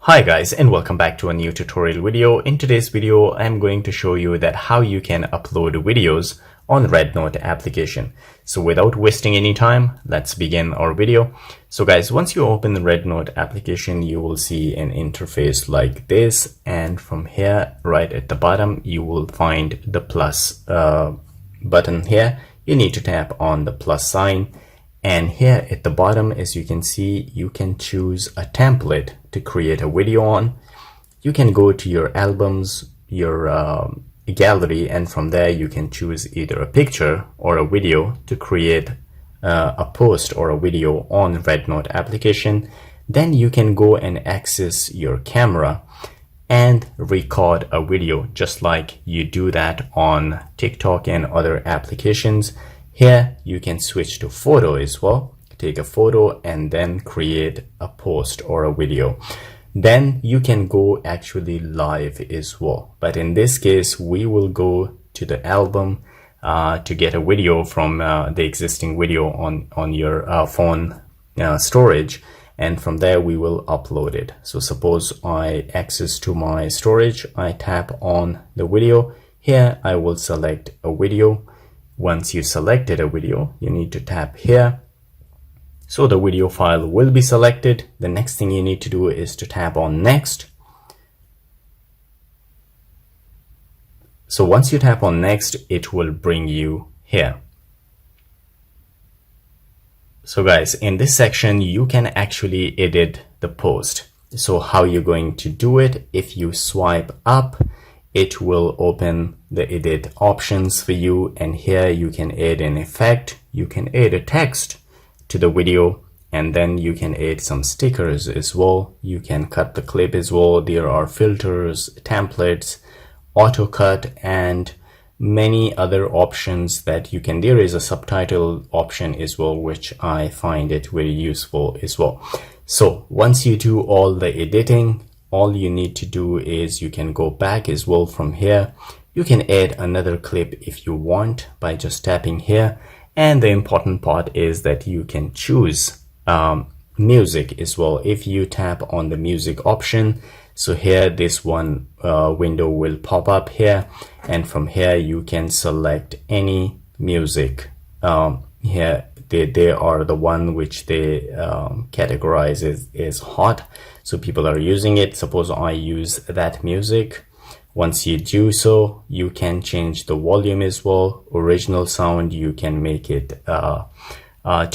Hi guys, and welcome back to a new tutorial video. In today's video, I'm going to show you that how you can upload videos on Rednote application. So without wasting any time, let's begin our video. So guys, once you open the Rednote application, you will see an interface like this. And from here, right at the bottom, you will find the plus button here. You need to tap on the plus sign. And here at the bottom, as you can see, you can choose a template to create a video on. You can go to your albums, your gallery, and from there you can choose either a picture or a video to create a post or a video on Rednote application. Then you can go and access your camera and record a video just like you do that on TikTok and other applications. Here you can switch to photo as well, take a photo and then create a post or a video. Then you can go actually live as well. But in this case, we will go to the album to get a video from the existing video on your phone storage. And from there we will upload it. So suppose I access to my storage, I tap on the video. Here I will select a video. Once you selected a video, you need to tap here. So the video file will be selected. The next thing you need to do is to tap on next. So once you tap on next, it will bring you here. So guys, in this section, you can actually edit the post. So how you're going to do it, if you swipe up, it will open the edit options for you, and here you can add an effect, you can add a text to the video, and then you can add some stickers as well. You can cut the clip as well. There are filters, templates, auto cut, and many other options that you can. There is a subtitle option as well, which I find it very useful as well. So once you do all the editing, all you need to do is you can go back as well from here. You can add another clip if you want by just tapping here. And the important part is that you can choose music as well. If you tap on the music option, so here this one window will pop up here. And from here you can select any music. Here they are the one which they categorize as hot, so people are using it. Suppose I use that music. Once you do so, you can change the volume as well. Original sound, you can make it to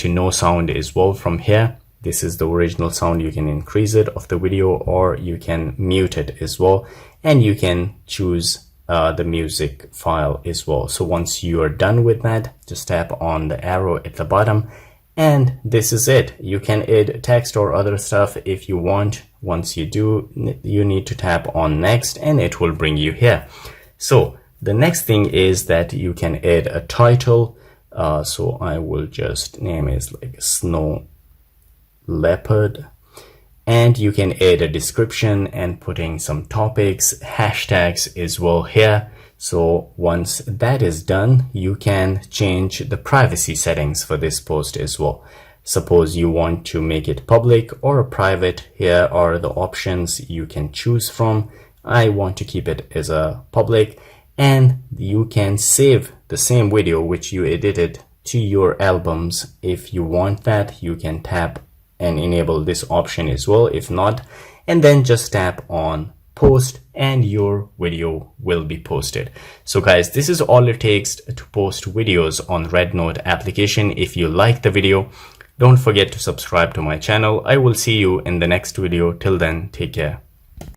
no sound as well from here. This is the original sound. You can increase it of the video, or you can mute it as well, and you can choose the music file as well. So once you are done with that, just tap on the arrow at the bottom, and this is it. You can add text or other stuff if you want. Once you do, you need to tap on next, and it will bring you here. So the next thing is that you can add a title. So I will just name it like Snow Leopard. And you can add a description and putting some topics, hashtags as well here. So once that is done, you can change the privacy settings for this post as well. Suppose you want to make it public or private. Here are the options you can choose from. I want to keep it as a public, and you can save the same video which you edited to your albums. If you want that, you can tap and enable this option as well. If not, and then just tap on post and your video will be posted. So guys, this is all it takes to post videos on Rednote application. If you like the video, don't forget to subscribe to my channel. I will see you in the next video. Till then, take care.